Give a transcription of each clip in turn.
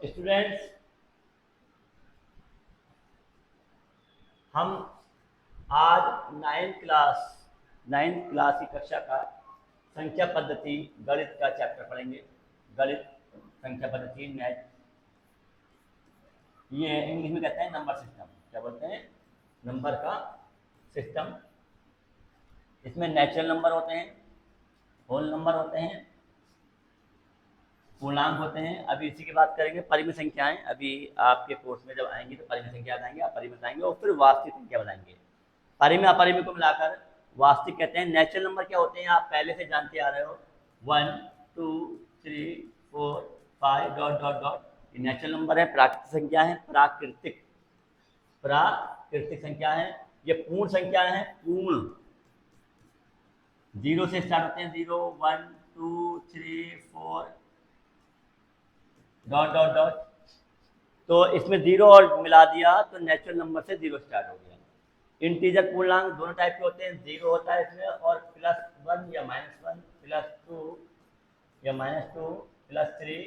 Students, हम आज ninth class की कक्षा का संख्या पद्धति गणित का चैप्टर पढ़ेंगे। गणित संख्या पद्धति मैथ, ये इंग्लिश में कहते हैं नंबर सिस्टम। क्या बोलते हैं? नंबर का सिस्टम। इसमें नेचुरल नंबर होते हैं, होल नंबर होते हैं, पूर्णांक होते हैं। अभी इसी की बात करेंगे। परिमित संख्याएं अभी आपके कोर्स में जब आएंगी तो परिमित संख्या बताएंगे, अपरिमित आएंगे और फिर वास्तविक संख्या बताएंगे। परिमित अपरिमित को मिलाकर वास्तविक कहते हैं। नेचुरल नंबर क्या होते हैं आप पहले से जानते आ रहे हो, 1 2 3 4 5 डॉट डॉट डॉट। ये नेचुरल नंबर है। प्राकृतिक संख्या है, प्राकृतिक संख्या है। ये पूर्ण संख्या है, पूर्ण। 0 से स्टार्ट होते हैं, 0 1 2 3 4 डॉट डॉट डॉट। तो इसमें 0 और मिला दिया तो नेचुरल नंबर से 0 स्टार्ट हो गया। इंटीजर पूर्णांक दोनों टाइप के होते हैं, 0 होता है इसमें और +1 या -1, +2 या -2, +3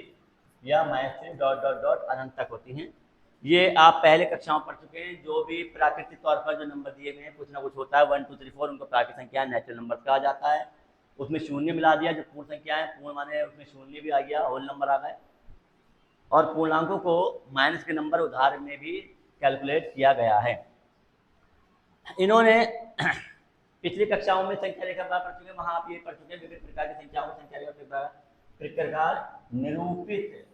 या -3 डॉट डॉट डॉट अनंत तक होती हैं। ये आप पहले कक्षाओं पढ़ चुके हैं। जो भी प्राकृतिक तौर पर जो नंबर दिए गए हैं कुछ ना कुछ होता है, 1 2 3 4 उनको प्राकृतिक संख्या नेचुरल नंबर कहा जाता है। उसमें शून्य मिला दिया, जो पूर्ण संख्या है, पूर्ण माने उसमें शून्य भी आ गया, होल नंबर आ गए। और पूर्णांकों को माइनस के नंबर उदाहरण में भी कैलकुलेट किया गया है। इन्होंने पिछली कक्षाओं में संख्या रेखा पढ़ चुके हैं, वहां आप ये पढ़ चुके हैं विभिन्न प्रकार की संख्याओं को संख्या रेखा प्रकार निरूपित,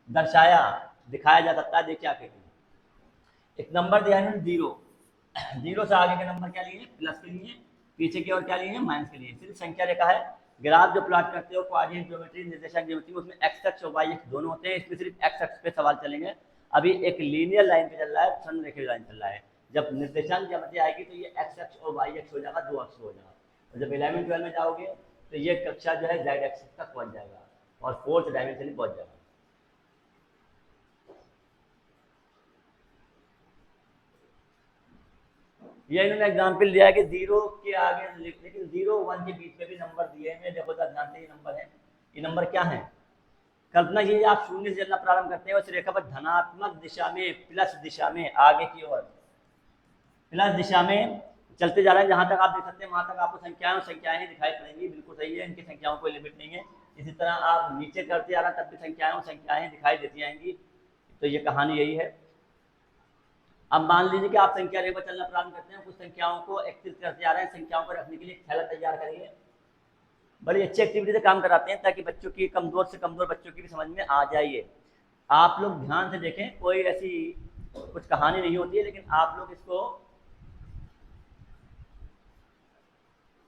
दर्शाया, दिखाया जा सकता है। देखिए आकृति में एक नंबर दिया है 0 से आगे के नंबर क्या लिए? प्लस के लिए। पीछे की ओर क्या लिए हैं? माइनस के लिए। सिर्फ संख्या रेखा है। ग्राफ जो प्लॉट करते हो कोऑर्डिनेट ज्योमेट्री, निर्देशांक ज्योमेट्री, उसमें एक्स अक्ष और वाई अक्ष दोनों होते हैं। इसमें सिर्फ एक्स अक्ष पे सवाल चलेंगे। अभी एक लीनियर लाइन पे चल रहा है, संरेखित लाइन चल रहा है। जब निर्देशांक ज्योमेट्री आएगी तो ये एक्स अक्ष और वाई अक्ष हो जाएगा, दो अक्ष हो जाएगा। और जब 11 12 में जाओगे तो ये कक्षा जो है जेड एक्सिस तक पहुंच जाएगा और 4th डायमेंशन पहुंच जाएगा। ये इन्होंने एग्जाम्पल दिया है कि 0 के आगे, लेकिन 0 1 के बीच में भी नंबर दिए हैं। देखो तो ध्यान से ये नंबर है। ये नंबर क्या है? कल्पना कीजिए आप शून्य से चलना प्रारंभ करते हैं उस रेखा पर धनात्मक दिशा में, प्लस दिशा में, आगे की ओर प्लस दिशा में चलते जा रहे हैं। जहां तक आप देख सकते हैं वहां तक आपको संख्याएं ही दिखाई पड़ेंगी। बिल्कुल सही है, इनकी संख्याओं कोई लिमिट नहीं है। इसी तरह आप नीचे करते जा रहे हैं तब भी संख्याएं दिखाई देती जाएंगी। तो ये कहानी यही है। अब मान लीजिए कि आप संख्या रेखा पर चलना प्रारंभ करते हैं, कुछ संख्याओं को एक्सेस करते जा रहे हैं। संख्याओं को रखने के लिए थैला तैयार करिए। बड़ी अच्छी एक्टिविटी से काम कराते हैं ताकि बच्चों की, कमजोर से कमजोर बच्चों की भी समझ में आ जाइए। आप लोग ध्यान से देखें, कोई ऐसी कुछ कहानी नहीं होती है, लेकिन आप लोग इसको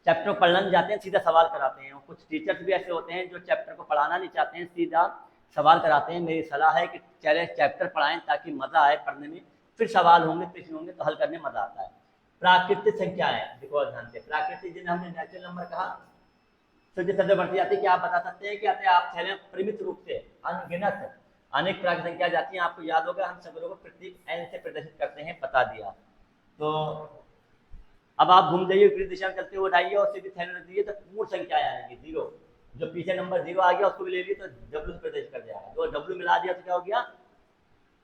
चैप्टर पढ़ना नहीं चाहते हैं, सीधा सवाल कराते हैं। कुछ टीचर्स भी ऐसे होते हैं जो चैप्टर को पढ़ाना नहीं चाहते हैं, सीधा सवाल कराते हैं। मेरी सलाह है कि चले चैप्टर पढ़ाएं ताकि मजा आए पढ़ने में। फिर सवाल होंगे, प्रश्न होंगे तो हल करने में मजा आता है। प्राकृतिक संख्याएं देखो ध्यान से। प्राकृतिक जिन्हें हमने नेचुरल नंबर कहा, तो जो शब्द बढ़ती जाती है, क्या आप बता सकते हैं? क्या आप परिमित रूप से अनगिनत अनेक प्रकार की संख्या जाती है। आपको याद होगा हम संख्याओं को प्रतीक एन से प्रदर्शित करते हैं, बता दिया। तो अब आप घूम जाइए, विपरीत दिशा में चलते हुए उठाइए और सीधी थैले रख दीजिए तो पूर्ण संख्याएं आएंगी। 0 जो पीछे नंबर 0 आ गया उसको भी ले लिए तो डब्ल्यू से प्रदर्शित कर दिया। जो डब्ल्यू मिला दिया तो क्या हो गया?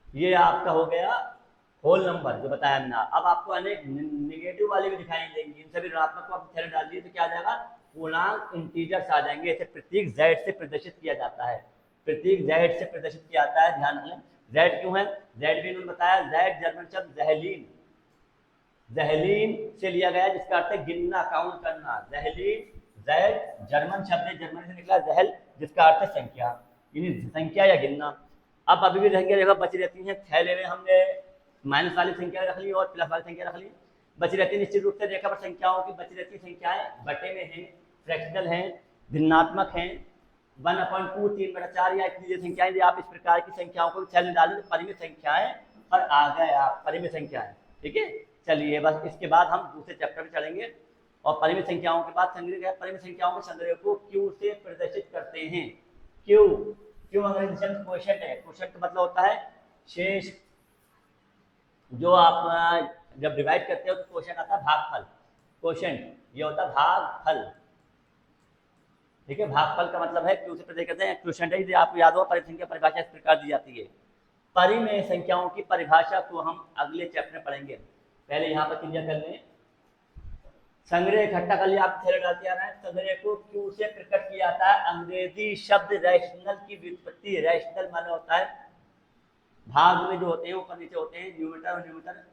ये आपका हो गया होल नंबर जो बताया हमने। अब आपको अनेक निगेटिव वाले भी दिखाई देंगे। इन सभी ऋणात्मक को आप थैले डाल दिए तो क्या आ जाएगा? पूर्णांक इंटीजर्स आ जाएंगे। इसे प्रतीक Z से प्रदर्शित किया जाता है। प्रतीक Z से प्रदर्शित किया जाता है। ध्यान रखें Z क्यों है? Z भी इन्होंने बताया। Z जर्मन शब्द जहलीन से लिया गया, जिसका अर्थ है गिनना, काउंट करना। जहलीन Z जर्मन शब्द है, जर्मन से निकला जहल, जिसका अर्थ है संख्या, यानी संख्या या गिनना। अब अभी भी संख्या रेखा बची रहती है। थैले में हमने माइनस वाली संख्या रख ली और प्लस वाली संख्या रख ली, बची रहती है। निश्चित रूप से रेखा पर संख्याओं की बची रहती संख्याएं बटे में हैं, फ्रैक्शनल हैं, भिन्नात्मक हैं। 1/2, 3/4 या इतनी संख्याएं। यदि आप इस प्रकार की संख्याओं को थैले में डालें तो परिमित संख्याएं पर आ गए आप, परिमित संख्याएं। ठीक है, चलिए बस इसके बाद हम दूसरे चैप्टर में चलेंगे। और परिमित संख्याओं के बाद संग्रह, परिमित संख्याओं के संग्रह को क्यू से प्रदर्शित करते हैं। क्यू अंग्रेजी शब्द क्वोशंट है। क्वोशंट का मतलब होता है शेष। जो आप जब डिवाइड करते हो तो क्वोशंट आता है भागफल। क्वोशंट ये होता है भागफल। ठीक है, भागफल का मतलब है क्यू से प्रत्यय करते हैं। क्वोशिएंट आपको याद होगा परिसंख्या परिभाषा इस प्रकार दी जाती है। परिमेय संख्याओं की परिभाषा को हम अगले चैप्टर में पढ़ेंगे, पहले यहाँ पर क्लियर कर लें। संग्रह इकट्ठा कर लिया, आप थ्योरी डालते आ रहे हैं। संग्रह को क्यू से प्रकट किया जाता है। अंग्रेजी शब्द रैशनल की व्युत्पत्ति, रैशनल माने होता है भाग में जो होते हैं ऊपर नीचे होते हैं न्यूमरेटर और न्यूमरेटर,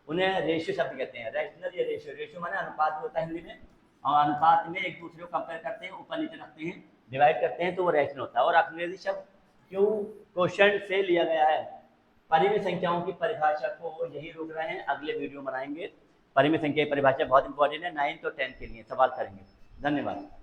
उन्हें रेशियो शब्द कहते हैं। रैशनल या रेशियो, रेशियो माने अनुपात होता है हिंदी में, और अनुपात में एक दूसरे को कंपेयर करते हैं, ऊपर नीचे रखते हैं, डिवाइड करते हैं, तो वो रैशनल होता है। और अंग्रेजी शब्द क्यू क्वोशिएंट से लिया गया है। परिमेय संख्याओं की परिभाषा को यही रोक रहे हैं, अगले वीडियो बनाएंगे। परिमेय संख्या की परिभाषा बहुत इंपॉर्टेंट है, 9th और 10th के लिए सवाल करेंगे। धन्यवाद।